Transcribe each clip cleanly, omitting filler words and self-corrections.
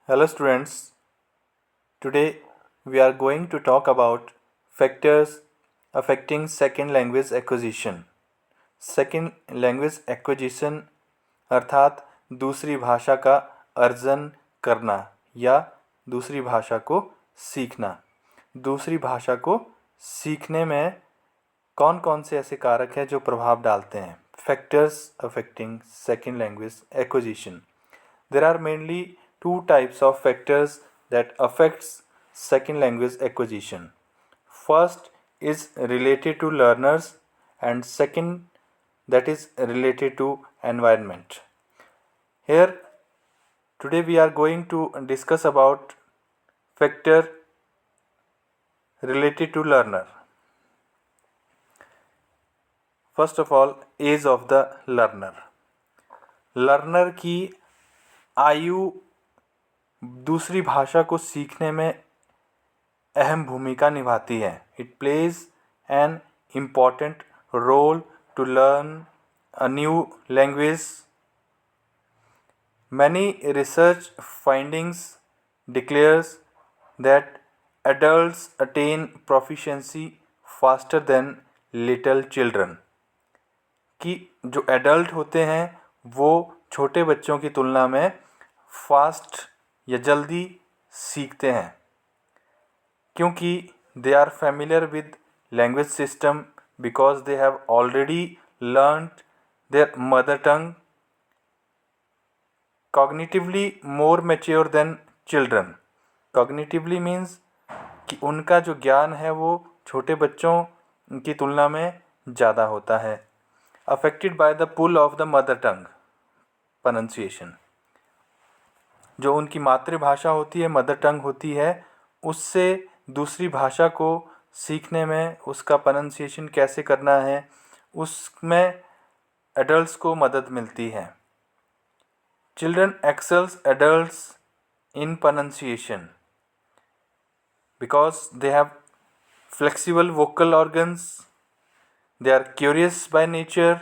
Hello students, today we are going to talk about factors affecting second language acquisition. Second language acquisition अर्थात दूसरी भाषा का अर्जन करना या दूसरी भाषा को सीखना। दूसरी भाषा को सीखने में कौन कौन से ऐसे कारक हैं जो प्रभाव डालते हैं? Factors affecting second language acquisition. There are mainly two types of factors that affects second language acquisition. First is related to learners and second that is related to environment. Here today we are going to discuss about factor related to learner. First of all, age of the learner. Learner की आयु दूसरी भाषा को सीखने में अहम भूमिका निभाती है. It plays an important role to learn a new language. Many research findings declares that adults attain proficiency faster than little children. कि जो एडल्ट होते हैं वो छोटे बच्चों की तुलना में फास्ट या जल्दी सीखते हैं क्योंकि they are familiar with language system because they have already learned their mother tongue. Cognitively more mature than children. Cognitively means कि उनका जो ज्ञान है वो छोटे बच्चों की तुलना में ज़्यादा होता है. Affected by the pull of the mother tongue pronunciation. जो उनकी मातृभाषा होती है, मदर टंग होती है, उससे दूसरी भाषा को सीखने में उसका प्रोनाउंसिएशन कैसे करना है उसमें एडल्ट्स को मदद मिलती है. Children excels adults in pronunciation because they have flexible vocal organs, they are curious by nature.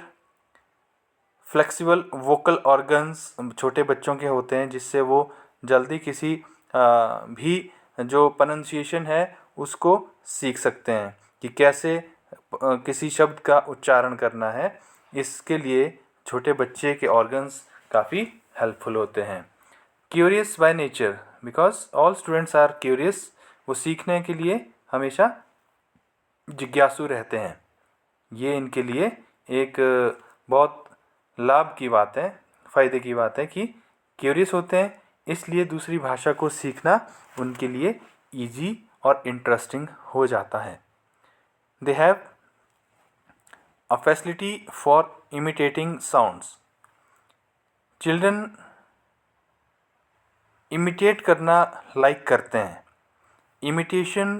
Flexible vocal organs छोटे बच्चों के होते हैं जिससे वो जल्दी किसी भी जो प्रोनाउंसिएशन है उसको सीख सकते हैं कि कैसे किसी शब्द का उच्चारण करना है. इसके लिए छोटे बच्चे के ऑर्गन्स काफ़ी हेल्पफुल होते हैं. Curious by nature because all students are curious. वो सीखने के लिए हमेशा जिज्ञासु रहते हैं. ये इनके लिए एक बहुत लाभ की बात है, फ़ायदे की बात है कि क्यूरियस होते हैं, इसलिए दूसरी भाषा को सीखना उनके लिए इजी और इंटरेस्टिंग हो जाता है. They have a facility for imitating sounds. Children imitate करना लाइक करते हैं. इमिटेशन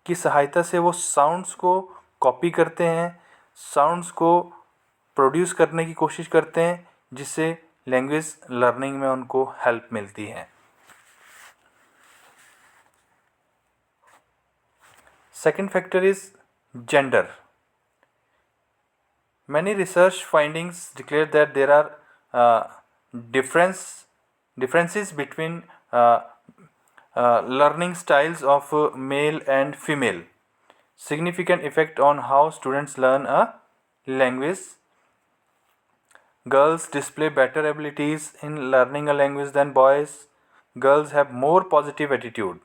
की सहायता से वो साउंड्स को कॉपी करते हैं, साउंड्स को प्रोड्यूस करने की कोशिश करते हैं जिससे लैंग्वेज लर्निंग में उनको हेल्प मिलती है. Second factor is gender. Many research findings declare that there are differences between learning styles of male and female. Significant effect on how students learn a language. Girls display better abilities in learning a language than boys. Girls have more positive attitude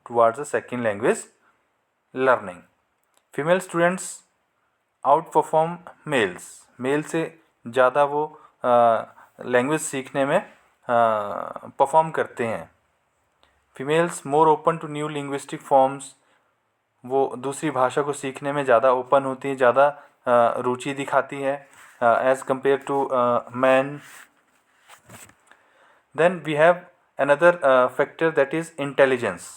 towards the second language learning. Female students outperform males. Male से ज़्यादा वो language सीखने में perform करते हैं. Females more open to new linguistic forms. वो दूसरी भाषा को सीखने में ज़्यादा ओपन होती है, ज़्यादा रुचि दिखाती है as compare to man. Then we have another factor that is intelligence.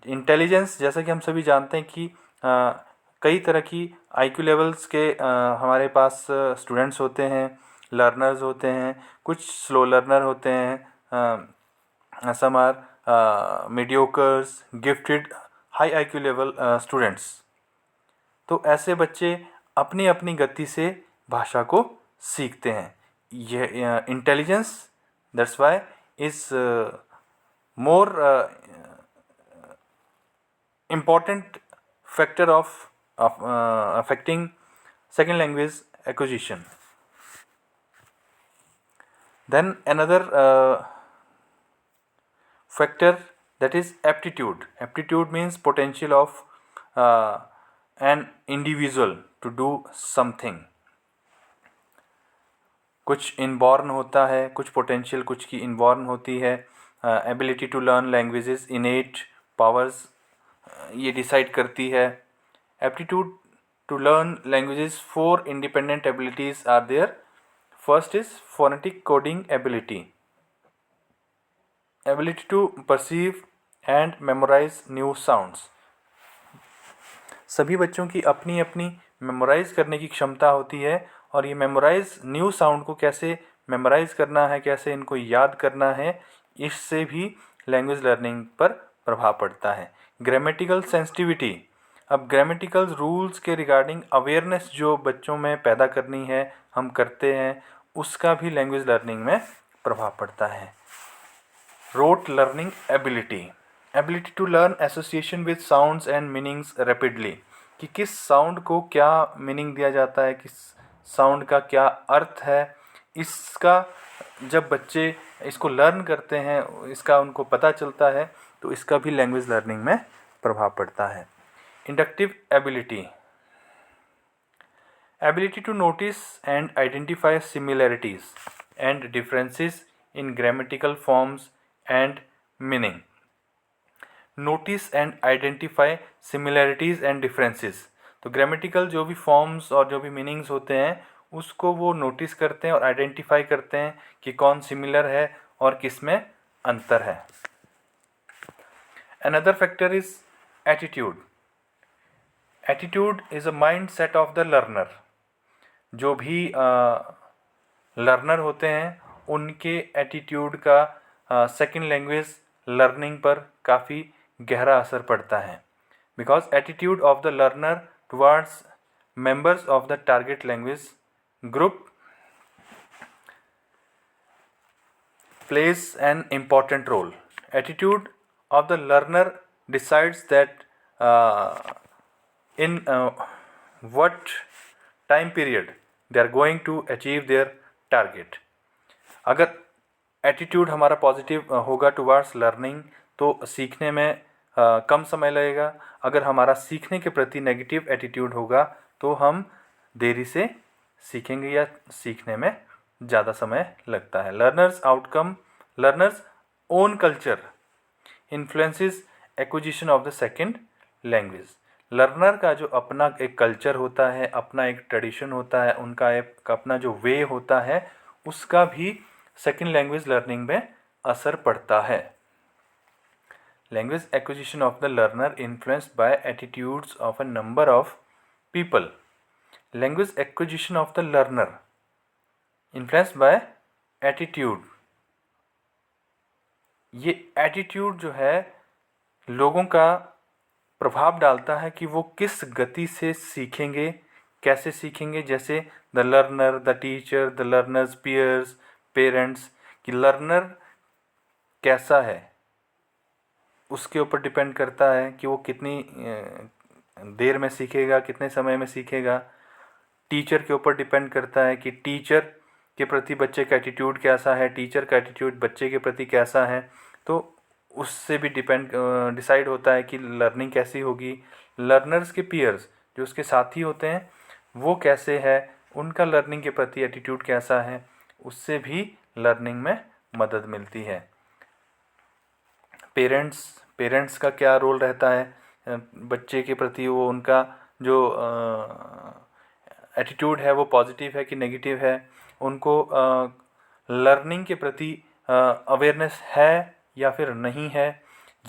Intelligence जैसा कि हम सभी जानते हैं कि कई तरह की IQ लेवल्स के हमारे पास स्टूडेंट्स होते हैं, लर्नर्स होते हैं. कुछ स्लो लर्नर होते हैं, some are mediocres, gifted, high IQ level students. तो ऐसे बच्चे अपनी अपनी गति से भाषा को सीखते हैं. यह intelligence that's why is more important factor of affecting second language acquisition. Then another factor, that is aptitude. Aptitude means potential of an individual to do something. कुछ इनबॉर्न होता है, कुछ पोटेंशियल कुछ की इनबॉर्न होती है. Ability to learn languages, innate powers ये decide करती है. Aptitude to learn languages, 4 independent abilities are there. First is phonetic coding ability, ability to perceive and memorise new sounds. सभी बच्चों की अपनी अपनी मेमोराइज करने की क्षमता होती है, और ये मेमोराइज न्यू साउंड को कैसे मेमोराइज करना है, कैसे इनको याद करना है, इससे भी लैंग्वेज लर्निंग पर प्रभाव पड़ता है. ग्रामेटिकल सेंसिटिविटी, अब ग्रामेटिकल रूल्स के रिगार्डिंग अवेयरनेस जो बच्चों में पैदा करनी है, हम करते हैं, उसका भी लैंग्वेज लर्निंग में प्रभाव पड़ता है. Rote learning ability, ability to learn association with sounds and meanings rapidly, कि किस साउंड को क्या मीनिंग दिया जाता है, किस साउंड का क्या अर्थ है, इसका जब बच्चे इसको लर्न करते हैं, इसका उनको पता चलता है, तो इसका भी लैंग्वेज लर्निंग में प्रभाव पड़ता है. Inductive ability, ability to notice and identify similarities and differences in grammatical forms and meaning. Notice and identify similarities and differences, तो ग्रामेटिकल जो भी फॉर्म्स और जो भी मीनिंग्स होते हैं, उसको वो नोटिस करते हैं और आइडेंटिफाई करते हैं कि कौन सिमिलर है और किस में अंतर है. Another factor is attitude. Attitude is a mind set of the learner. जो भी लर्नर होते हैं, उनके एटीट्यूड का सेकेंड लैंग्वेज लर्निंग पर काफ़ी गहरा असर पड़ता है. Because attitude of the learner towards members of the target language group plays an important role. Attitude of the learner decides that in what time period they are going to achieve their target. अगर attitude हमारा positive होगा towards learning, तो सीखने में कम समय लगेगा. अगर हमारा सीखने के प्रति नेगेटिव एटीट्यूड होगा, तो हम देरी से सीखेंगे या सीखने में ज़्यादा समय लगता है. Learners own culture influences acquisition of the second language. Learner का जो अपना एक कल्चर होता है, अपना एक ट्रेडिशन होता है, उनका एक अपना जो वे होता है, उसका भी सेकेंड लैंग्वेज लर्निंग में असर पड़ता है. Language acquisition of the learner influenced by attitudes of a number of people. Language acquisition of the learner influenced by attitude. ये एटीट्यूड जो है लोगों का प्रभाव डालता है कि वो किस गति से सीखेंगे, कैसे सीखेंगे. जैसे the learner, the teacher, the learners peers, parents, कि लर्नर कैसा है, उसके ऊपर डिपेंड करता है कि वो कितनी देर में सीखेगा, कितने समय में सीखेगा. टीचर के ऊपर डिपेंड करता है कि टीचर के प्रति बच्चे का एटीट्यूड कैसा है, टीचर का एटीट्यूड बच्चे के प्रति कैसा है. तो उससे भी डिसाइड होता है कि लर्निंग कैसी होगी. लर्नर्स के पीयर्स, जो उसके साथी होते हैं, वो कैसे है, उनका लर्निंग के प्रति एटीट्यूड कैसा है, उससे भी लर्निंग में मदद मिलती है. पेरेंट्स का क्या रोल रहता है बच्चे के प्रति, वो उनका जो एटीट्यूड है वो पॉजिटिव है कि नेगेटिव है, उनको लर्निंग के प्रति अवेयरनेस है या फिर नहीं है,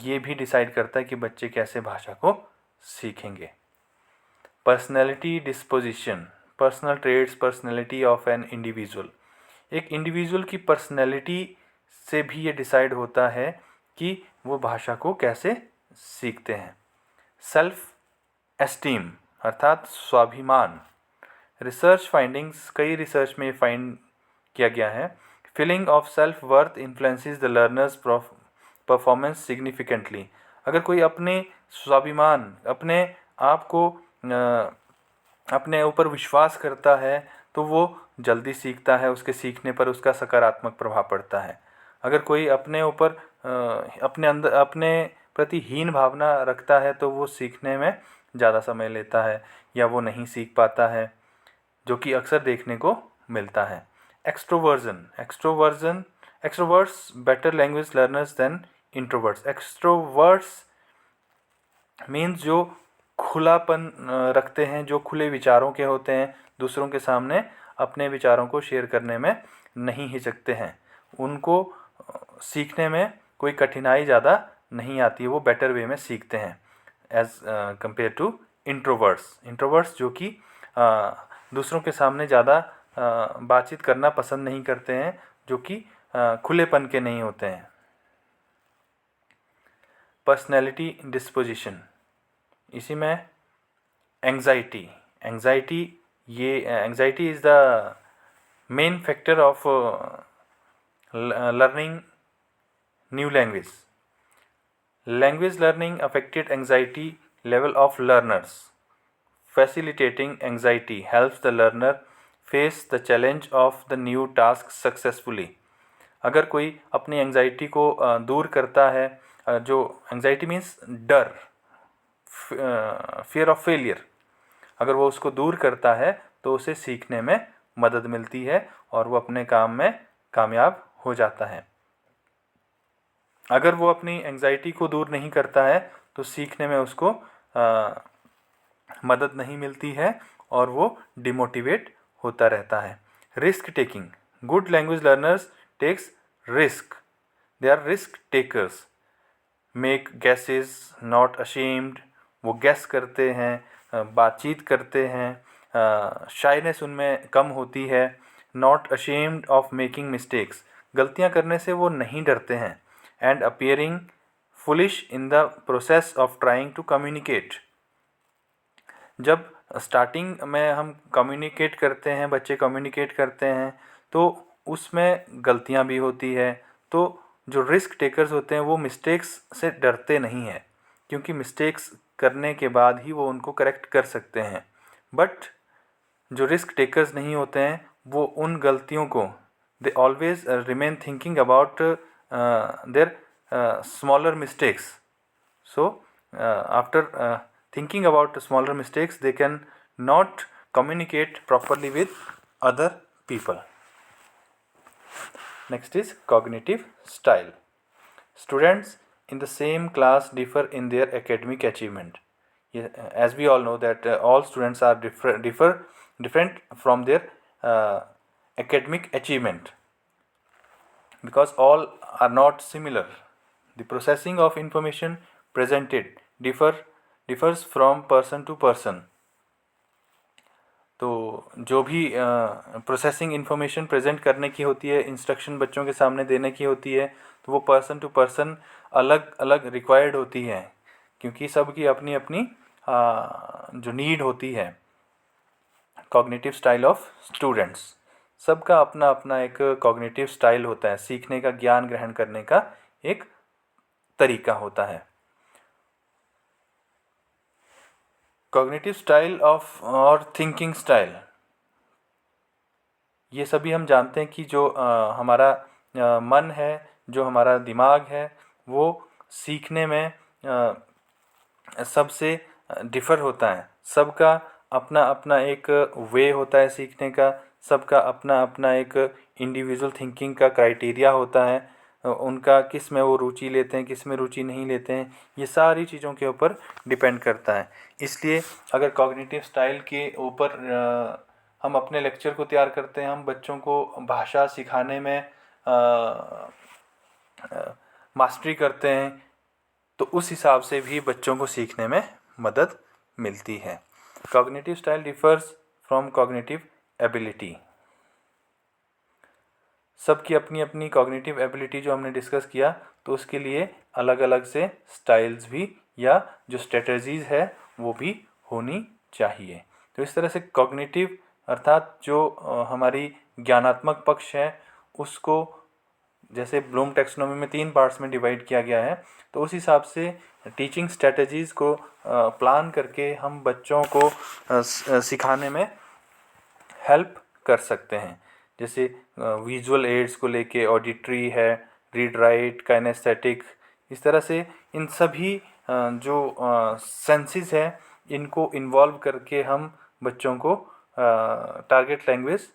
ये भी डिसाइड करता है कि बच्चे कैसे भाषा को सीखेंगे. Personality disposition, personal traits, personality of an individual. एक इंडिविजुअल की पर्सनैलिटी से भी ये डिसाइड होता है कि वो भाषा को कैसे सीखते हैं. सेल्फ एस्टीम अर्थात स्वाभिमान. रिसर्च फाइंडिंग्स, कई रिसर्च में फाइंड किया गया है, feeling of self worth influences the learners performance significantly. अगर कोई अपने स्वाभिमान, अपने आप को अपने ऊपर विश्वास करता है तो वो जल्दी सीखता है, उसके सीखने पर उसका सकारात्मक प्रभाव पड़ता है। अगर कोई अपने ऊपर अपने अंदर अपने प्रति हीन भावना रखता है तो वो सीखने में ज़्यादा समय लेता है या वो नहीं सीख पाता है, जो कि अक्सर देखने को मिलता है। Extroverts better language learners than introverts. Extroverts means जो खुलापन रखते हैं, जो खुले विचारों के होते हैं, दूसरों के सामने अपने विचारों को शेयर करने में नहीं हिचकते हैं, उनको सीखने में कोई कठिनाई ज़्यादा नहीं आती है, वो बेटर वे में सीखते हैं एज कंपेयर टू इंट्रोवर्ट्स जो कि दूसरों के सामने ज़्यादा बातचीत करना पसंद नहीं करते हैं, जो कि खुलेपन के नहीं होते हैं। पर्सनैलिटी डिस्पोजिशन, इसी में anxiety is the main factor of learning new language. Language learning affected anxiety level of learners. Facilitating anxiety helps the learner face the challenge of the new task successfully. अगर कोई अपनी anxiety को दूर करता है, जो एंग्जाइटी मीन्स डर, fear of failure, अगर वो उसको दूर करता है तो उसे सीखने में मदद मिलती है और वो अपने काम में कामयाब हो जाता है। अगर वो अपनी एंग्जाइटी को दूर नहीं करता है तो सीखने में उसको मदद नहीं मिलती है और वो डिमोटिवेट होता रहता है। Risk taking, good language learners takes risk, they are risk takers. Make guesses not ashamed, वो गैस करते हैं, बातचीत करते हैं, शाइनेस उनमें कम होती है। Not ashamed of making mistakes, गलतियां करने से वो नहीं डरते हैं। And appearing foolish in the process of trying to communicate, जब स्टार्टिंग में हम कम्युनिकेट करते हैं, बच्चे कम्युनिकेट करते हैं तो उसमें गलतियां भी होती है, तो जो रिस्क टेकर्स होते हैं वो मिस्टेक्स से डरते नहीं हैं, क्योंकि मिस्टेक्स करने के बाद ही वो उनको करेक्ट कर सकते हैं। बट जो रिस्क टेकर्स नहीं होते हैं वो उन गलतियों को, they always remain thinking about their smaller mistakes. So after thinking about smaller mistakes, they can not communicate properly with other people. Next is cognitive style. Students in the same class differ in their academic achievement. As we all know that all students are different from their academic achievement, because all are not similar. The processing of information presented differs from person to person. तो जो भी processing information present करने की होती है, instruction बच्चों के सामने देने की होती है, तो वो पर्सन टू पर्सन अलग अलग रिक्वायर्ड होती है, क्योंकि सबकी अपनी अपनी जो नीड होती है। कॉग्निटिव स्टाइल ऑफ स्टूडेंट्स, सबका अपना अपना एक कॉग्निटिव स्टाइल होता है, सीखने का, ज्ञान ग्रहण करने का एक तरीका होता है। कॉग्निटिव स्टाइल ऑफ और थिंकिंग स्टाइल, ये सभी हम जानते हैं कि जो हमारा मन है, जो हमारा दिमाग है, वो सीखने में सबसे डिफ़र होता है। सबका अपना अपना एक वे होता है सीखने का, सबका अपना अपना एक इंडिविजुअल थिंकिंग का क्राइटेरिया होता है, उनका किस में वो रुचि लेते हैं, किस में रुचि नहीं लेते हैं, ये सारी चीज़ों के ऊपर डिपेंड करता है। इसलिए अगर कॉग्निटिव स्टाइल के ऊपर हम अपने लेक्चर को तैयार करते हैं, हम बच्चों को भाषा सिखाने में मास्टरी करते हैं, तो उस हिसाब से भी बच्चों को सीखने में मदद मिलती है। Cognitive style differs from cognitive ability. सबकी अपनी अपनी कॉग्निटिव एबिलिटी जो हमने डिस्कस किया, तो उसके लिए अलग अलग से स्टाइल्स भी या जो स्ट्रेटजीज़ है वो भी होनी चाहिए। तो इस तरह से कॉग्निटिव अर्थात जो हमारी ज्ञानात्मक पक्ष है उसको जैसे ब्लूम टैक्सोनॉमी में 3 पार्ट्स में डिवाइड किया गया है, तो उस हिसाब से टीचिंग स्ट्रेटजीज़ को प्लान करके हम बच्चों को सिखाने में हेल्प कर सकते हैं। जैसे विजुअल एड्स को लेके ऑडिटरी है, रीड राइट, काइनेस्थेटिक, इस तरह से इन सभी जो सेंसेस है इनको इन्वॉल्व करके हम बच्चों को टारगेट लैंग्वेज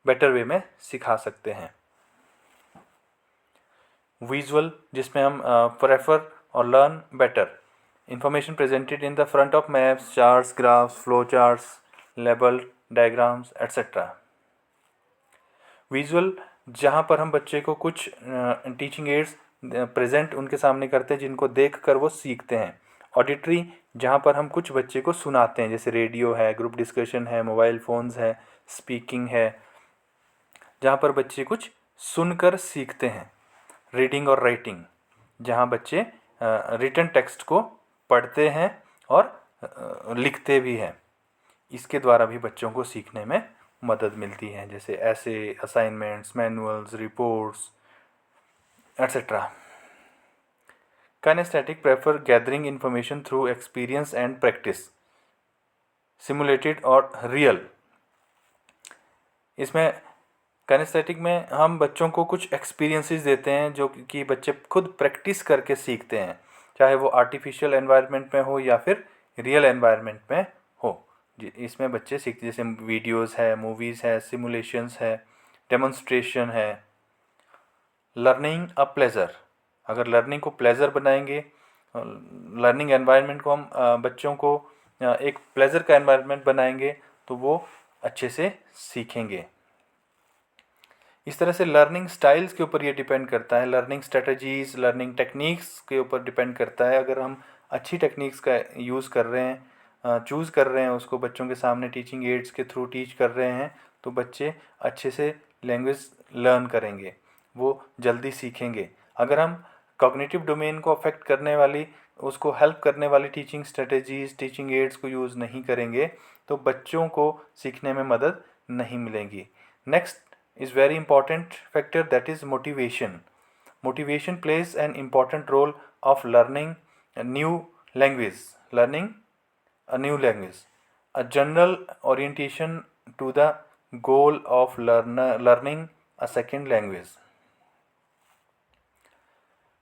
बेटर वे में सिखा सकते हैं। विजुअल, जिसमें हम प्रेफर और learn better, information presented in the front of maps, charts, graphs, flow charts, label, diagrams etcetera. Visual, जहाँ पर हम बच्चे को कुछ टीचिंग एड्स प्रेजेंट उनके सामने करते हैं जिनको देखकर वो सीखते हैं। ऑडिटरी, जहाँ पर हम कुछ बच्चे को सुनाते हैं, जैसे रेडियो है, ग्रुप डिस्कशन है, मोबाइल फ़ोन्स है, स्पीकिंग है, जहाँ पर बच्चे कुछ सुनकर सीखते हैं। रीडिंग और राइटिंग, जहाँ बच्चे रिटन टेक्स्ट को पढ़ते हैं और लिखते भी हैं। इसके द्वारा भी बच्चों को सीखने में मदद मिलती है, जैसे ऐसे, assignments, manuals, reports etcetera. Kinesthetic prefer gathering information through experience and practice, simulated और रियल। इसमें काइनेस्थेटिक में हम बच्चों को कुछ एक्सपीरियंसेस देते हैं जो कि बच्चे खुद प्रैक्टिस करके सीखते हैं, चाहे वो आर्टिफिशियल एनवायरनमेंट में हो या फिर रियल एनवायरनमेंट में हो। इसमें बच्चे सीखते, जैसे वीडियोस है, मूवीज़ है, सिमुलेशंस है, डेमोन्स्ट्रेशन है। लर्निंग अ प्लेजर, अगर लर्निंग को प्लेजर बनाएंगे, लर्निंग एनवायरनमेंट को हम बच्चों को एक प्लेजर का एनवायरनमेंट बनाएंगे तो वो अच्छे से सीखेंगे। इस तरह से लर्निंग स्टाइल्स के ऊपर ये डिपेंड करता है, लर्निंग स्ट्रेटजीज़, लर्निंग टेक्निक्स के ऊपर डिपेंड करता है। अगर हम अच्छी टेक्निक्स का यूज़ कर रहे हैं, चूज़ कर रहे हैं, उसको बच्चों के सामने टीचिंग एड्स के थ्रू टीच कर रहे हैं, तो बच्चे अच्छे से लैंग्वेज लर्न करेंगे, वो जल्दी सीखेंगे। अगर हम कॉग्निटिव डोमेन को अफेक्ट करने वाली, उसको हेल्प करने वाली टीचिंग स्ट्रेटजीज़, टीचिंग एड्स को यूज़ नहीं करेंगे तो बच्चों को सीखने में मदद नहीं मिलेगी। Next is very important factor, that is motivation. Motivation plays an important role of learning a new language. Learning a new language, a general orientation to the goal of learning a second language.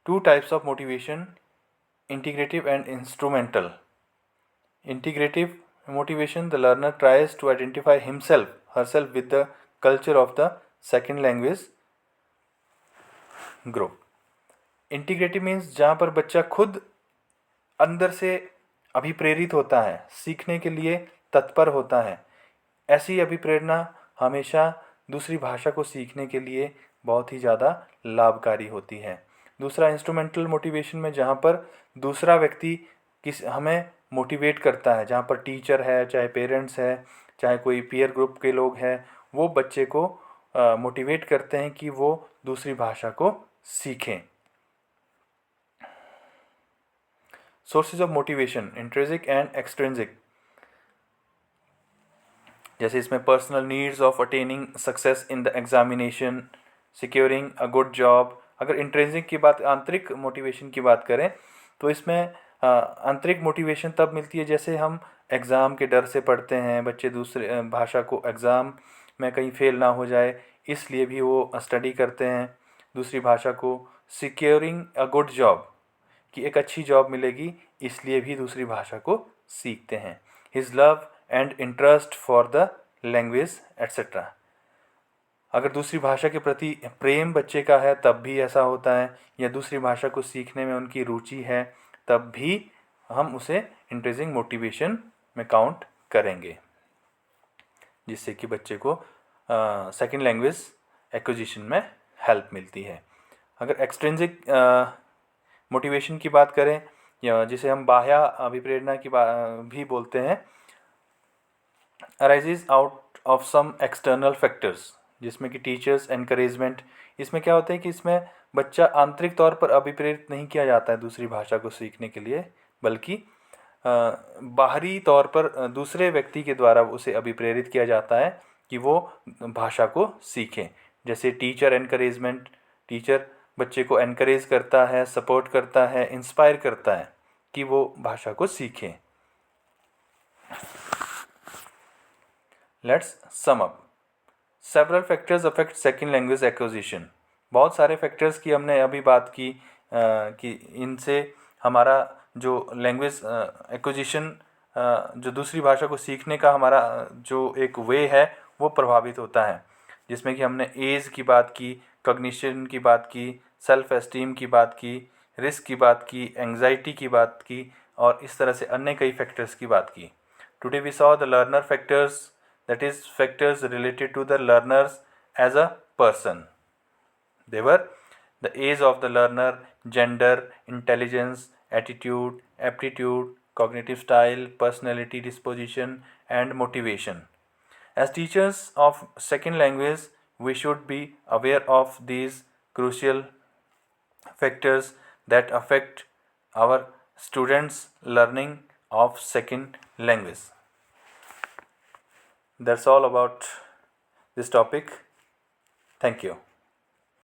Two types of motivation: integrative and instrumental. Integrative motivation, the learner tries to identify herself with the culture of the second language group. Integrative means जहाँ पर बच्चा खुद अंदर से अभिप्रेरित होता है, सीखने के लिए तत्पर होता है। ऐसी अभिप्रेरणा हमेशा दूसरी भाषा को सीखने के लिए बहुत ही ज़्यादा लाभकारी होती है। दूसरा इंस्ट्रूमेंटल मोटिवेशन में, जहाँ पर दूसरा व्यक्ति हमें मोटिवेट करता है, जहाँ पर टीचर है, चाहे पेरेंट्स है, चाहे कोई पीयर ग्रुप के लोग हैं, वो बच्चे को मोटिवेट करते हैं कि वो दूसरी भाषा को सीखें। Sources of motivation, intrinsic and extrinsic. जैसे इसमें personal needs of attaining success in the examination, securing a good job. अगर इंट्रिंसिक की बात, आंतरिक मोटिवेशन की बात करें, तो इसमें आंतरिक मोटिवेशन तब मिलती है जैसे हम एग्ज़ाम के डर से पढ़ते हैं, बच्चे दूसरे भाषा को एग्ज़ाम में कहीं फेल ना हो जाए इसलिए भी वो स्टडी करते हैं दूसरी भाषा को। सिक्योरिंग अ गुड जॉब, कि एक अच्छी जॉब मिलेगी इसलिए भी दूसरी भाषा को सीखते हैं। His love and interest for the language etcetera. अगर दूसरी भाषा के प्रति प्रेम बच्चे का है तब भी ऐसा होता है, या दूसरी भाषा को सीखने में उनकी रुचि है तब भी हम उसे इंट्रिंसिक मोटिवेशन में काउंट करेंगे, जिससे कि बच्चे को सेकंड लैंग्वेज एक्विजिशन में हेल्प मिलती है। अगर एक्सट्रिंसिक मोटिवेशन की बात करें, या जिसे हम बाह्य अभिप्रेरणा की भी बोलते हैं, arises out of some external factors, जिसमें कि टीचर्स एनकरेजमेंट। इसमें क्या होता है कि इसमें बच्चा आंतरिक तौर पर अभिप्रेरित नहीं किया जाता है दूसरी भाषा को सीखने के लिए, बल्कि बाहरी तौर पर दूसरे व्यक्ति के द्वारा उसे अभिप्रेरित किया जाता है कि वो भाषा को सीखें। जैसे टीचर एनकरेजमेंट, टीचर बच्चे को एनकरेज करता है, सपोर्ट करता है, इंस्पायर करता है कि वो भाषा को सीखें। Let's sum up. Several factors affect second language acquisition. बहुत सारे फैक्टर्स की हमने अभी बात की कि इनसे हमारा जो लैंग्वेज एक्विजिशन, जो दूसरी भाषा को सीखने का हमारा जो एक वे है वो प्रभावित होता है, जिसमें कि हमने एज की बात की, कॉग्निशन की बात की, सेल्फ एस्टीम की बात की, रिस्क की बात की, एंग्जाइटी की बात की, और इस तरह से अन्य कई फैक्टर्स की बात की। Today we saw the learner factors, that is factors related to the learners as a person. They were the age of the learner, gender, intelligence, attitude, aptitude, cognitive style, personality disposition, and motivation. As teachers of second language, we should be aware of these crucial factors that affect our students' learning of second language. That's all about this topic. Thank you.